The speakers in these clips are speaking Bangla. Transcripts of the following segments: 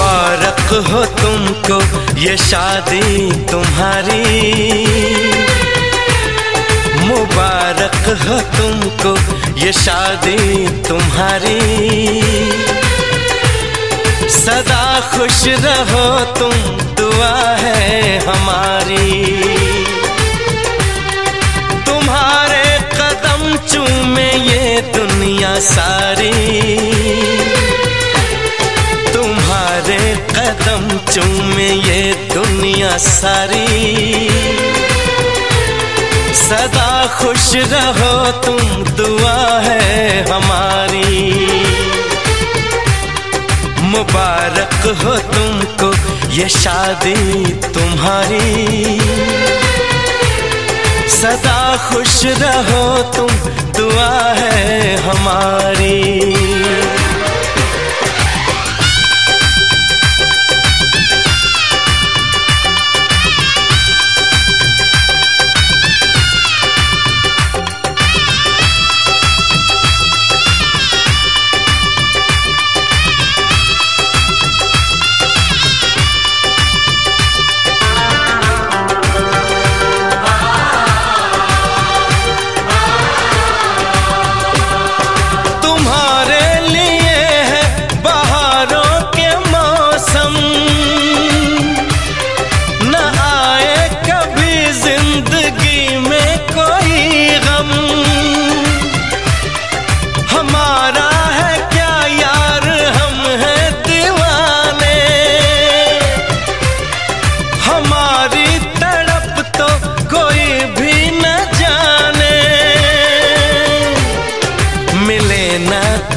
मुबारक हो तुमको ये शादी तुम्हारी, मुबारक हो तुमको ये शादी तुम्हारी। सदा खुश रहो तुम, दुआ है हमारी। तुम्हारे कदम चूमे ये दुनिया सारी, तुम्हारे कदम चूमे ये दुनिया सारी। सदा खुश रहो तुम, दुआ है हमारी। मुबारक हो तुमको ये शादी तुम्हारी, सदा खुश रहो तुम, दुआ है हमारी।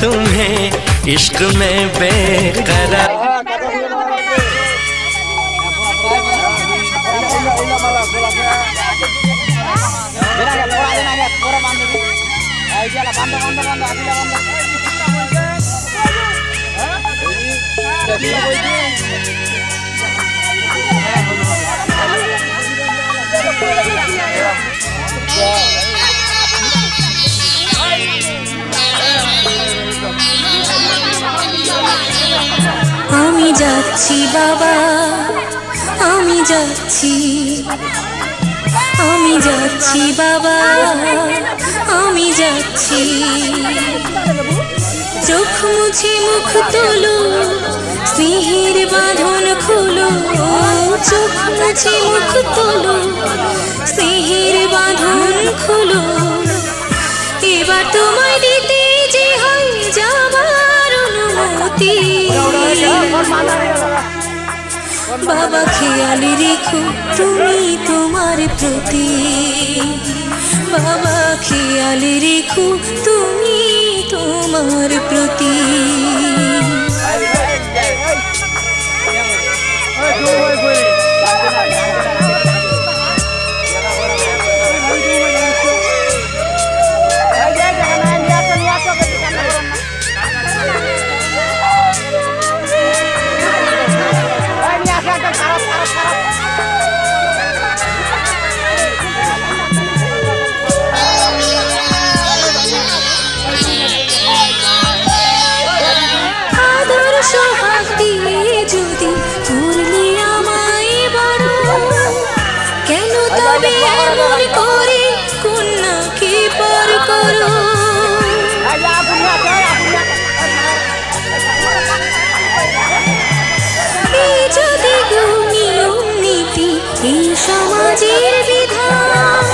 तुम्हें इश्क में बेकरार। আমি যাচ্ছি বাবা, আমি যাচ্ছি, আমি যাচ্ছি বাবা, আমি যাচ্ছি। চোখ মুছে মুখ তোলো, স্নেহের বাঁধন খুলো। চোখ মুছে মুখ তোলো, স্নেহের বাঁধন খুলো। এবার তোমায় দিতে যে হয় যাবার অনুমতি। বাবা খেয়াল রেখো তুমি তোমার প্রতি, বাবা খেয়াল রেখো তুমি তোমার প্রতি। সমাজের বিধান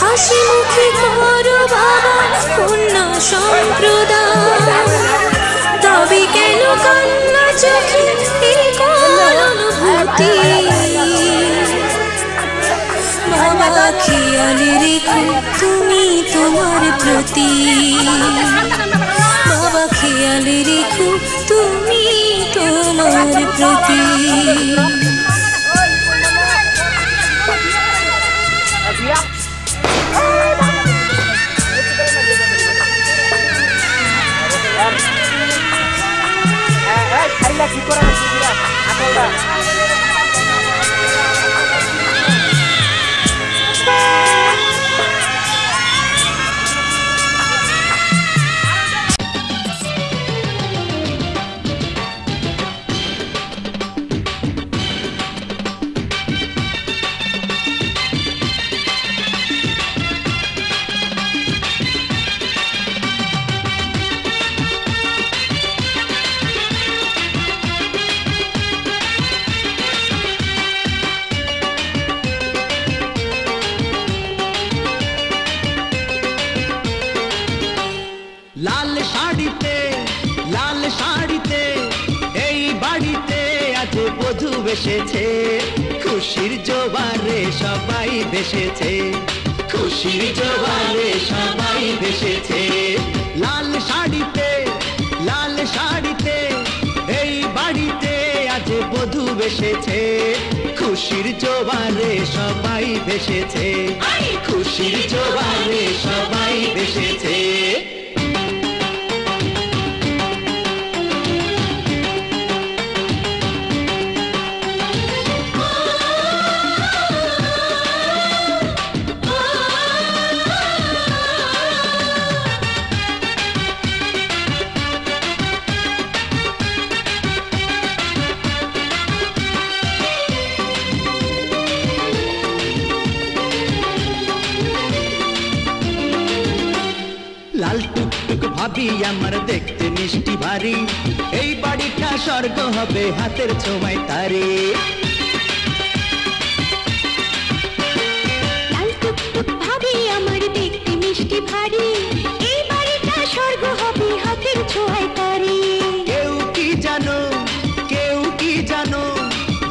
হাসি মুখে করো বাবা কন্যা সম্প্রদায়। তবে কেন কান্না চোখে এই অনুভূতি। বাবা খেয়াল রেখো তুমি তোমার প্রতি, বাবা খেয়াল রেখো তুমি তোমার প্রতি। বধূ এসেছে, খুশির জোয়ারে সবাই ভেসেছে, খুশির জোয়ারে সবাই ভেসেছে। লাল শাড়িতে এই বাড়িতে আজ বধূ এসেছে, খুশির জোয়ারে সবাই ভেসেছে, খুশির জোয়ারে সবাই ভেসেছে। লাল টুকটুক ভাবি আমার দেখতে মিষ্টি ভারী, এই বাড়িটা স্বর্গ হবে হাতের ছোঁয়ায় তারে। লাল টুকটুক ভাবি আমার দেখতে মিষ্টি ভারী, এই বাড়িটা স্বর্গ হবে হাতের ছোঁয়ায় তারে। কেউ কি জানো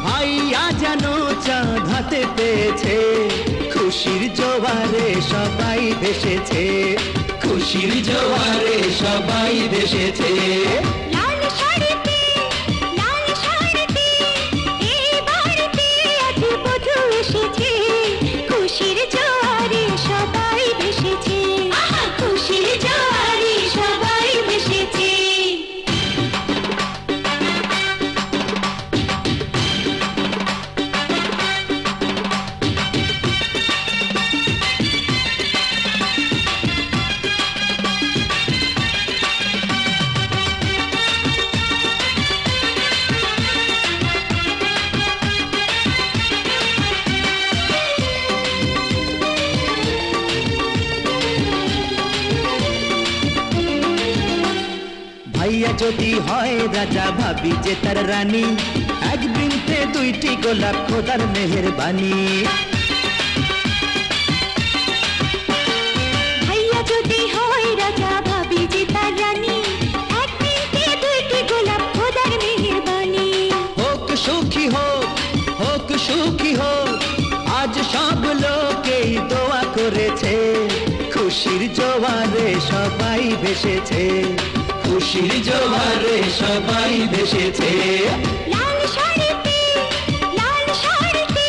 ভাইয়া জানো চাঁদ হাতে পেয়েছে, খুশির জোয়ারে সবাই ভেসেছে, খুশির জোয়ারে সবাই ভেসেছে। লাল শাড়িতে এই বাড়িতে আজ বধূ এসেছে, খুশির জোয়ারে সবাই ভেসেছে, খুশির জোয়ারে সবাই ভেসেছে। ভাইয়া যদি হয় রাজা ভাবি যে তার রানী, এক বৃন্তে দুইটি গোলাপ খোদার মেহেরবানি। ভাইয়া যদি হয় রাজা ভাবি যে তার রানী, এক বৃন্তে দুইটি গোলাপ খোদার মেহেরবানি। হোক সুখী হোক আজ সব লোকেই দোয়া করেছে, খুশির জোয়ারে সবাই ভেসেছে, খুশির জোয়ারে সবাই ভেসেছে। লাল শাড়িতে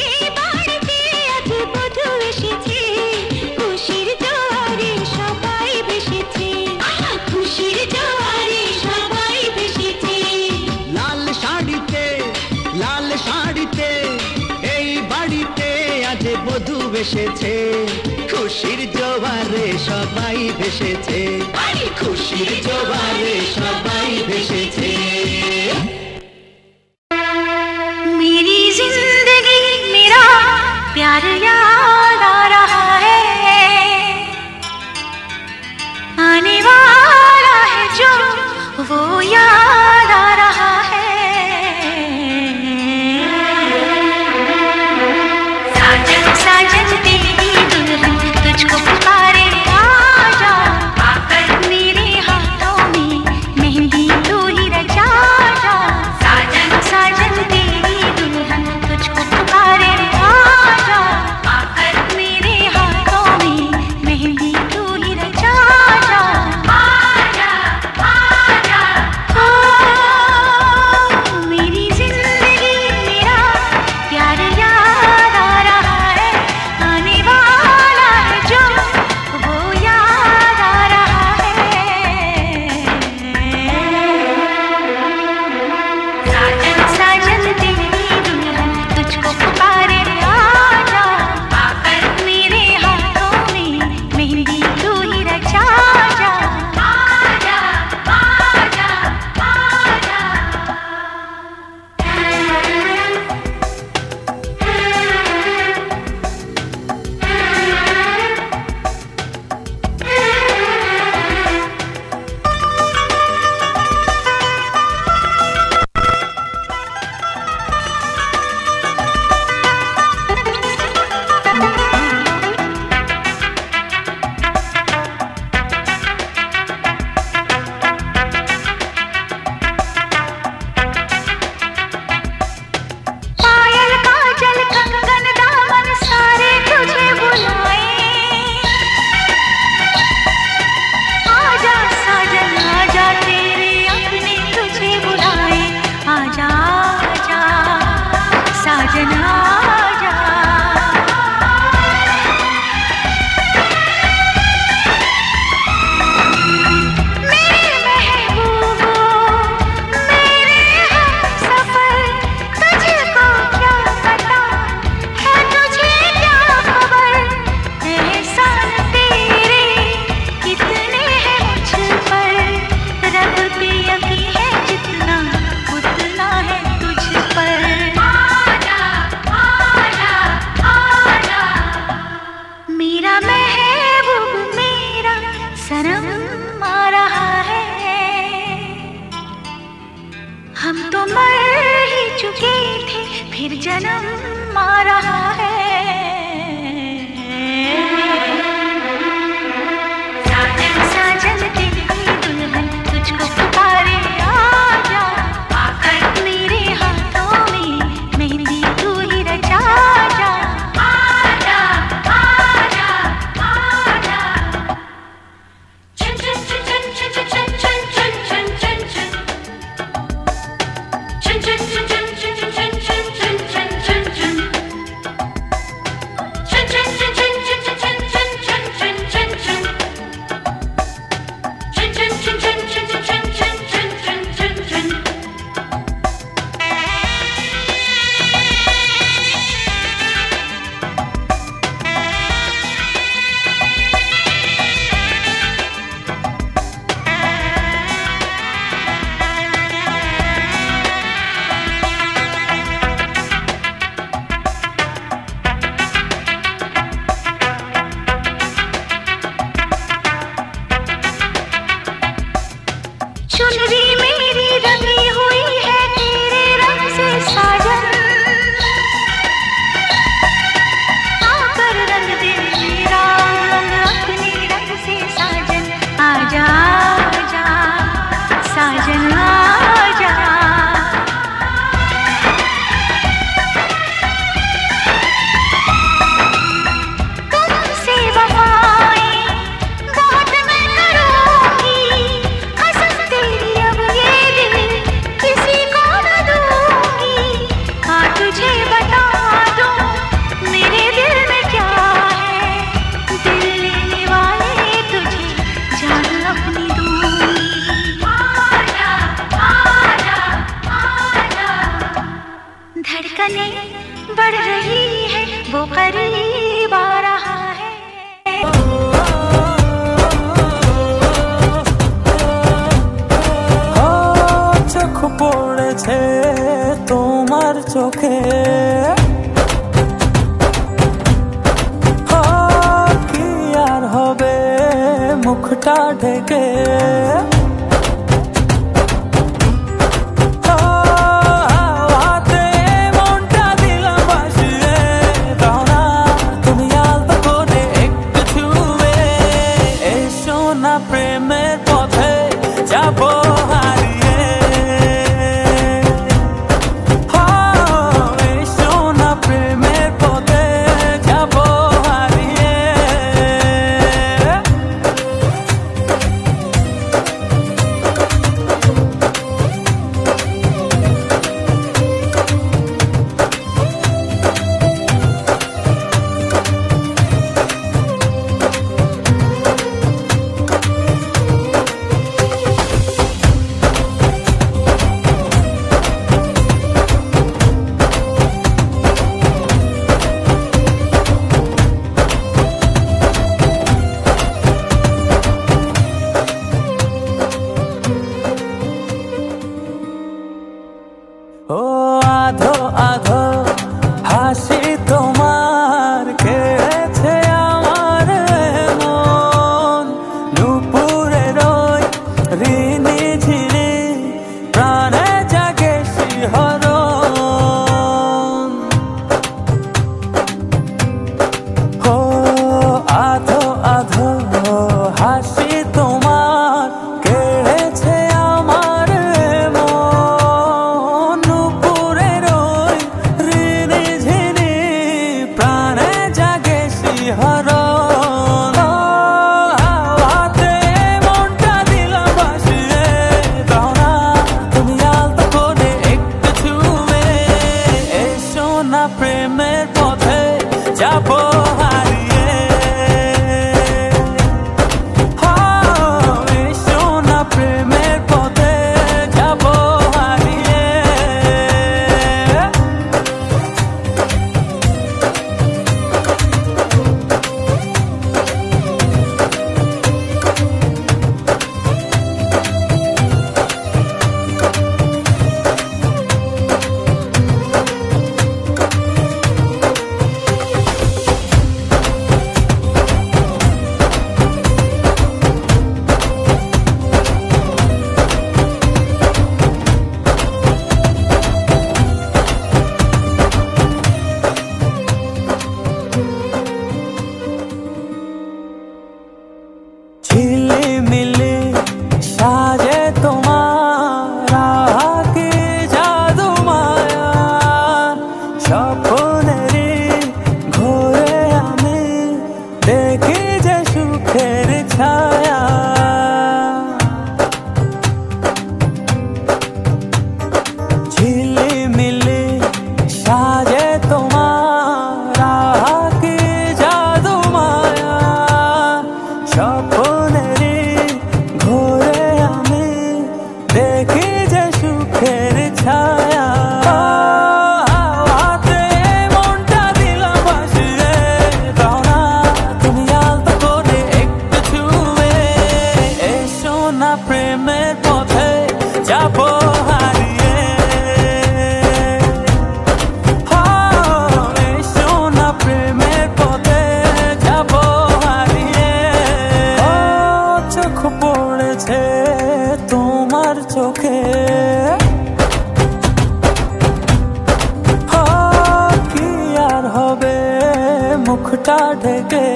এই বাড়িতে আজ বধূ এসেছে, খুশির জোয়ারে সবাই ভেসেছে, খুশির জোয়ারে সবাই ভেসেছে। লাল শাড়িতে এই বাড়িতে আজ বধূ এসেছে, খুশির জোয়ারে সবাই ভেসেছে, খুশির জোয়ারে সবাই ভেসেছে। मेरी जिंदगी मेरा प्यार याद आ रहा है, आने वाला है जो वो याद आ रहा है। साजन साजन तेरी दुल्हन तुझको पुकारे, आजा आकर मेरे हाथों में मेहंदी तू ही रचा जा। साजन साजन तेरी दुल्हन तुझको पुकारे, आजा आकर फिर जन्म आ रहा है। साजन साजन तेरी दुल्हन तुझको पुकारे, आजा आकर मेरे हाथों में मेहंदी तू ही रचा जा। आजा आजा आजा चन चन चन चन चन चन चन चन चन चन चन चन चन चन चन चुनरी मेरी रंगी हुई है तेरे रंग से साजन, आकर रंग दे मेरा रंग अपने रंग से साजन। आजा आजा साजन आजा। तुमसे वफाएं बहुत मैं करूंगी, कसम तेरी अब ये दिल किसी को न दूंगी। हाँ तुझे बता दूं मेरे दिल में क्या है, दिल लेने वाले तुझे जान अपनी दूंगी। आजा आजा आजा धड़कनें बढ़ रही है वो करीब आ रहा है। চোখ পড়েছে তোমার চোখে, কি আর হবে মুখটা ঢেকে। হাওয়াতে মনটা দিলাম ভাসিয়ে, দাও না তুমি আলতো করে একটু ছুঁয়ে। এসো না প্রেমের পথে যাবো হারিয়ে। এসো না প্রেমের পথে যাবো হারিয়ে। ও আধো আধো হাসি তোমার কেড়েছে আমার মন, নুপুরের ওই ঋণী ঝিরি প্রাণে জাগে শিহরণ। ও আধো আধো হাসি তোমার কেড়েছে আমার মন, নুপুরের ওই ঋণী ঝিরি প্রাণে জাগে শিহরণ। হাওয়াতে মনটা দিলাম ভাসিয়ে, দাও না তুমি আলতো করে একটু ছুঁয়ে। এসো না প্রেমের পথে যাবো হারিয়ে। এসো না প্রেমের পথে যাবো হারিয়ে। ঢেকে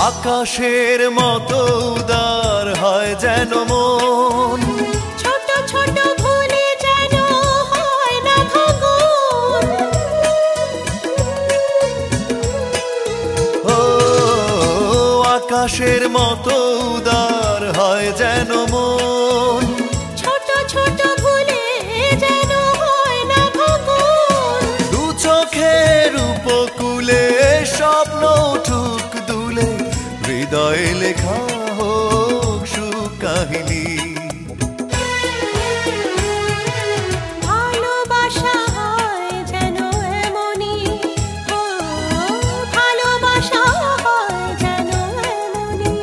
আকাশের মতো উদার হয় যেন মন ছোট ছোট ভুলে যেন হয় না ভাঙন ও আকাশের মতো উদার হয় যেন মন ছোট ছোট ভুলে যেন হয় না ভাঙন দু চোখের উপকূলে স্বপ্ন উঠুক দুলে হৃদয়ে লেখা হোক সুখ কাহিনী ভালোবাসা হয় যেন এমনই ও ভালোবাসা হয় যেন এমনই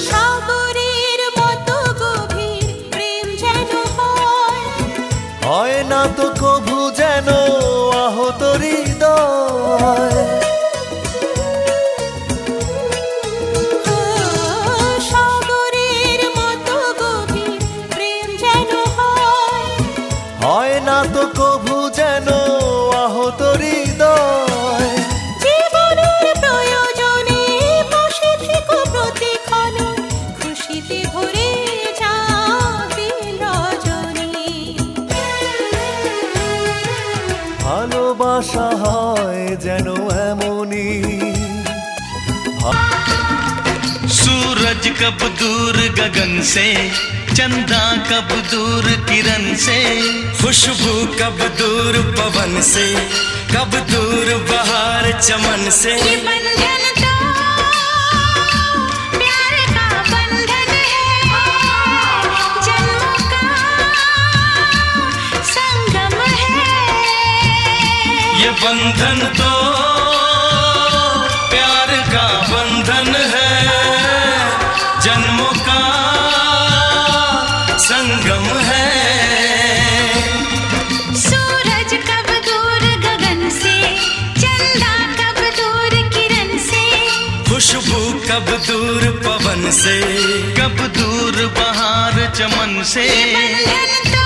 সাগরের মতো গভীর প্রেম যেন হয় না তো কভু যেন আহত হৃদয় সাগরের মতো গভীর প্রেম যেন হয় না তো কভু যেন আহত হৃদয় জীবনের প্রয়োজনে বসে থেকো প্রতিক্ষণ খুশিতে ভরে যাবে রজনী ভালোবাসা হয় যেন এমনই सूरज कब दूर गगन से, चंदा कब दूर किरण से, खुशबू कब दूर पवन से, कब दूर बहार चमन से। ये बंधन तो प्यार का बंधन है, जन्मों का संगम है। ये बंधन तो प्यार का बंधन है, जन्मों का संगम है। सूरज कब दूर गगन से, चंदा कब दूर किरण से, खुशबू कब दूर पवन से, कब दूर बहार चमन से। बंधन तो